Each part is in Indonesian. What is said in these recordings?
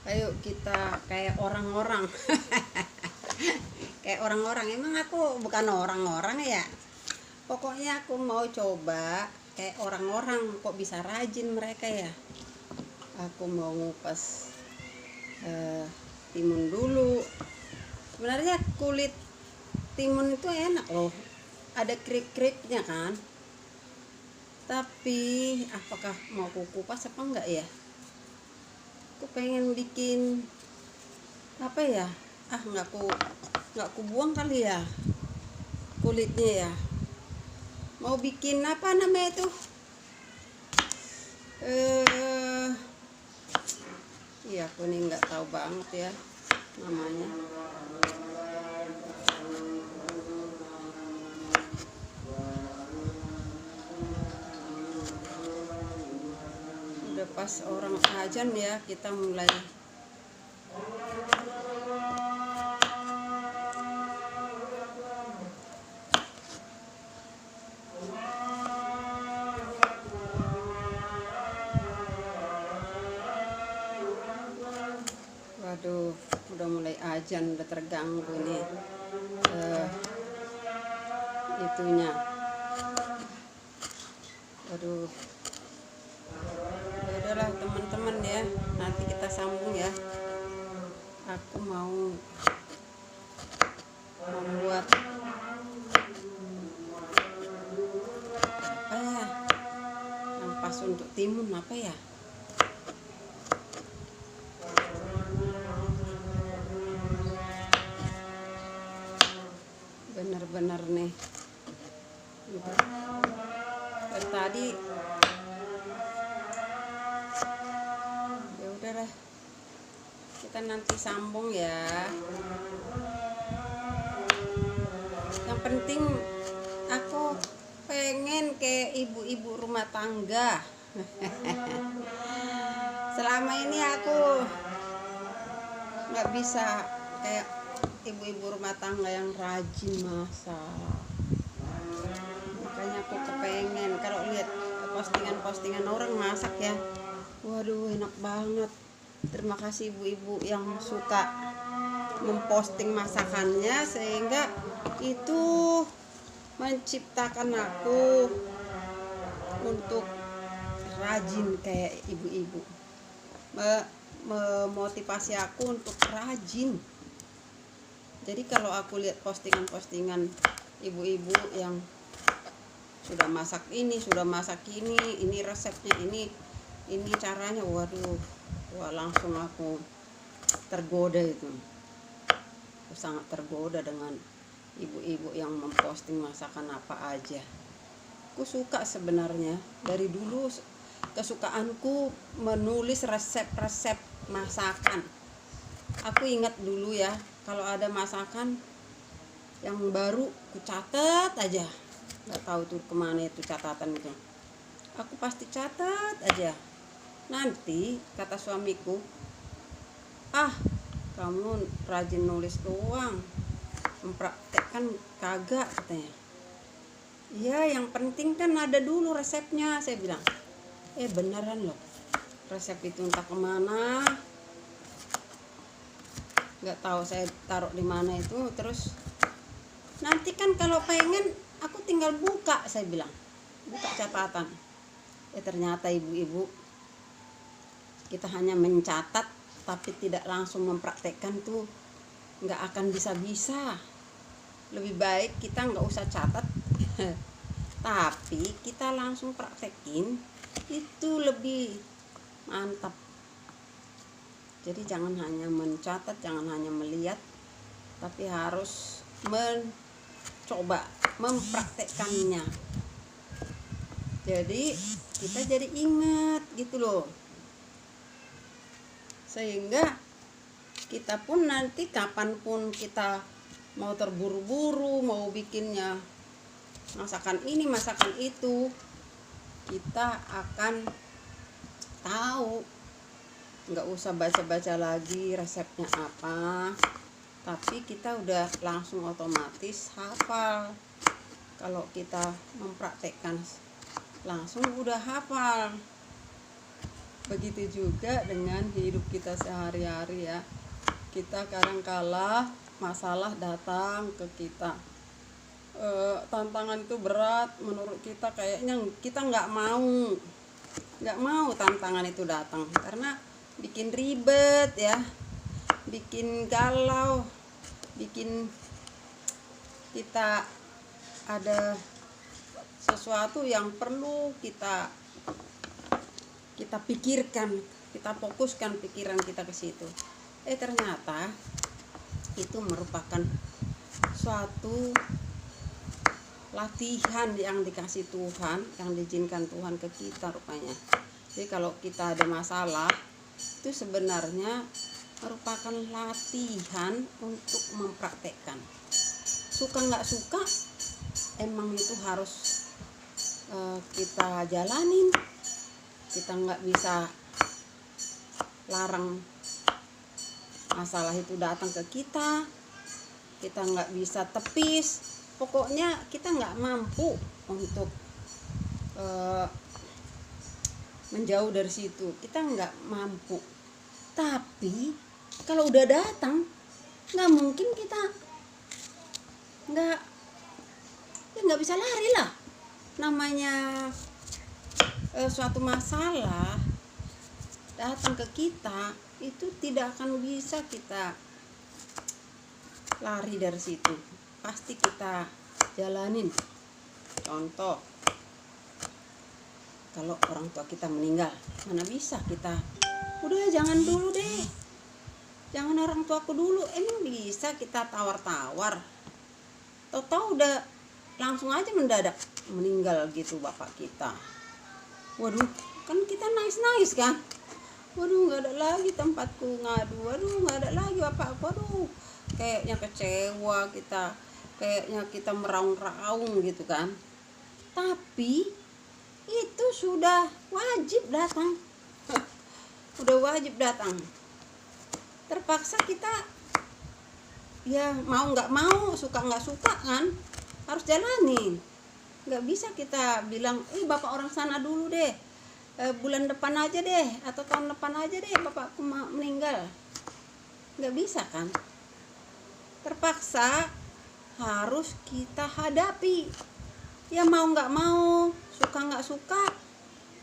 Ayo kita kayak orang-orang. Kayak orang-orang. Emang aku bukan orang-orang ya. Pokoknya aku mau coba kayak orang-orang. Kok bisa rajin mereka ya. Aku mau ngupas timun dulu. Sebenarnya kulit timun itu enak loh, ada krik-kriknya kan. Tapi apakah mau kupas apa enggak ya? Aku pengen bikin apa ya? Nggak ku buang kali ya kulitnya ya. Mau bikin apa namanya itu? Iya, aku nih nggak tahu banget ya namanya. Udah pas orang azan ya, kita mulai. Waduh, udah mulai azan, udah terganggu nih itunya. Waduh, ya udahlah teman-teman ya, nanti kita sambung ya. Aku mau membuat apa ya yang pas untuk timun, apa ya? Bener-bener nih dari tadi. Ya udahlah, kita nanti sambung ya. Yang penting aku pengen kayak ibu-ibu rumah tangga. Selama ini aku nggak bisa kayak ibu-ibu rumah tangga yang rajin masak. Makanya aku kepengen kalau lihat postingan-postingan orang masak ya, waduh enak banget. Terima kasih ibu-ibu yang suka memposting masakannya, sehingga itu menciptakan aku untuk rajin kayak ibu-ibu, memotivasi aku untuk rajin. Jadi kalau aku lihat postingan-postingan ibu-ibu yang sudah masak ini, sudah masak ini resepnya, ini caranya, waduh, langsung aku tergoda itu. Aku sangat tergoda dengan ibu-ibu yang memposting masakan apa aja. Aku suka sebenarnya, dari dulu kesukaanku menulis resep-resep masakan. Aku ingat dulu ya, kalau ada masakan yang baru aku catat aja. Nggak tahu tuh kemana itu catatan itu. Aku pasti catat aja. Nanti kata suamiku, kamu rajin nulis doang, mempraktekkan kagak, katanya. Ya, yang penting kan ada dulu resepnya, saya bilang. Beneran loh, resep itu entah kemana, nggak tahu saya taruh di mana itu. Terus nanti kan kalau pengen aku tinggal buka, saya bilang, buka catatan. Ternyata ibu-ibu, kita hanya mencatat tapi tidak langsung mempraktekkan tuh nggak akan bisa-bisa. Lebih baik kita nggak usah catat tapi kita langsung praktekin, itu lebih mantap. Jadi jangan hanya mencatat, jangan hanya melihat, tapi harus mencoba mempraktekkannya. Jadi kita jadi ingat gitu loh, sehingga kita pun nanti kapanpun kita mau terburu-buru, mau bikinnya masakan ini masakan itu, kita akan tahu. Nggak usah baca-baca lagi resepnya apa, tapi kita udah langsung otomatis hafal. Kalau kita mempraktekkan langsung udah hafal. Begitu juga dengan hidup kita sehari-hari ya. Kita kadang-kala masalah datang ke kita, tantangan itu berat menurut kita, kayaknya kita nggak mau tantangan itu datang karena bikin ribet ya, bikin galau, bikin kita ada sesuatu yang perlu kita pikirkan, kita fokuskan pikiran kita ke situ. Ternyata itu merupakan suatu latihan yang dikasih Tuhan, yang diizinkan Tuhan ke kita rupanya. Jadi kalau kita ada masalah, itu sebenarnya merupakan latihan untuk mempraktekkan. Suka nggak suka, emang itu harus kita jalanin. Kita nggak bisa larang masalah itu datang ke kita, kita nggak bisa tepis. Pokoknya kita nggak mampu untuk menjauh dari situ, kita nggak mampu. Tapi kalau udah datang, nggak mungkin kita nggak bisa lari lah. Namanya suatu masalah datang ke kita, itu tidak akan bisa kita lari dari situ, pasti kita jalanin. Contoh, kalau orang tua kita meninggal, mana bisa kita udah jangan dulu deh, jangan orang tuaku dulu. Emang bisa kita tawar-tawar? Tahu-tahu udah langsung aja mendadak meninggal gitu bapak kita. Waduh, kan kita nangis kan. Waduh, nggak ada lagi tempatku ngadu. Waduh, nggak ada lagi bapakku. Waduh, kayaknya kecewa kita, kayaknya kita meraung-raung gitu kan. Tapi itu sudah wajib datang. Udah wajib datang. Terpaksa kita ya mau nggak mau, suka nggak suka kan, harus jalanin. Nggak bisa kita bilang bapak orang sana dulu deh, bulan depan aja deh, atau tahun depan aja deh bapakku meninggal. Nggak bisa kan, terpaksa harus kita hadapi. Ya mau nggak mau, suka nggak suka,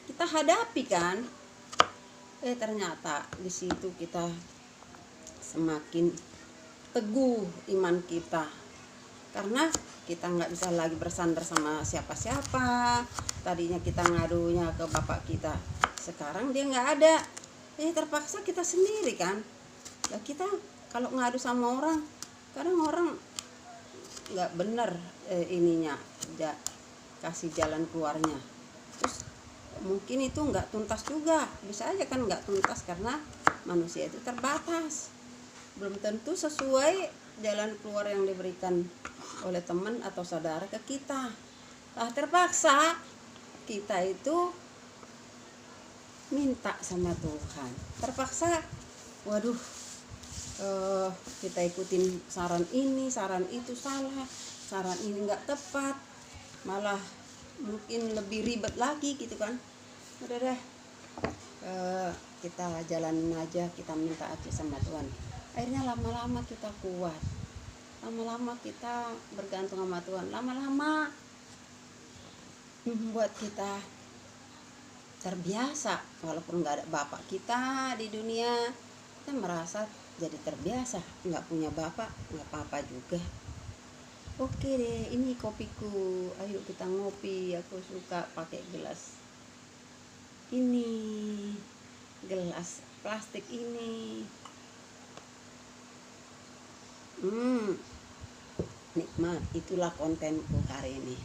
kita hadapi kan. Ternyata di situ kita semakin teguh iman kita, karena kita nggak bisa lagi bersandar sama siapa-siapa. Tadinya kita ngadunya ke bapak kita, sekarang dia nggak ada. Terpaksa kita sendiri kan. Ya kita kalau ngadu sama orang, kadang orang nggak bener ininya, kasih jalan keluarnya. Terus mungkin itu nggak tuntas juga, bisa aja kan nggak tuntas karena manusia itu terbatas, belum tentu sesuai jalan keluar yang diberikan oleh teman atau saudara ke kita. Terpaksa kita itu minta sama Tuhan, terpaksa waduh, kita ikutin saran ini, saran itu salah, saran ini nggak tepat, malah mungkin lebih ribet lagi gitu kan. Udah deh, kita jalanin aja, kita minta aja sama Tuhan. Akhirnya lama-lama kita kuat, lama-lama kita bergantung sama Tuhan, lama-lama membuat kita terbiasa. Walaupun nggak ada bapak kita di dunia, kita merasa jadi terbiasa. Nggak punya bapak nggak apa-apa juga. Oke deh, ini kopiku, ayo kita ngopi. Aku suka pakai gelas ini, gelas plastik ini. Nikmat. Itulah kontenku hari ini.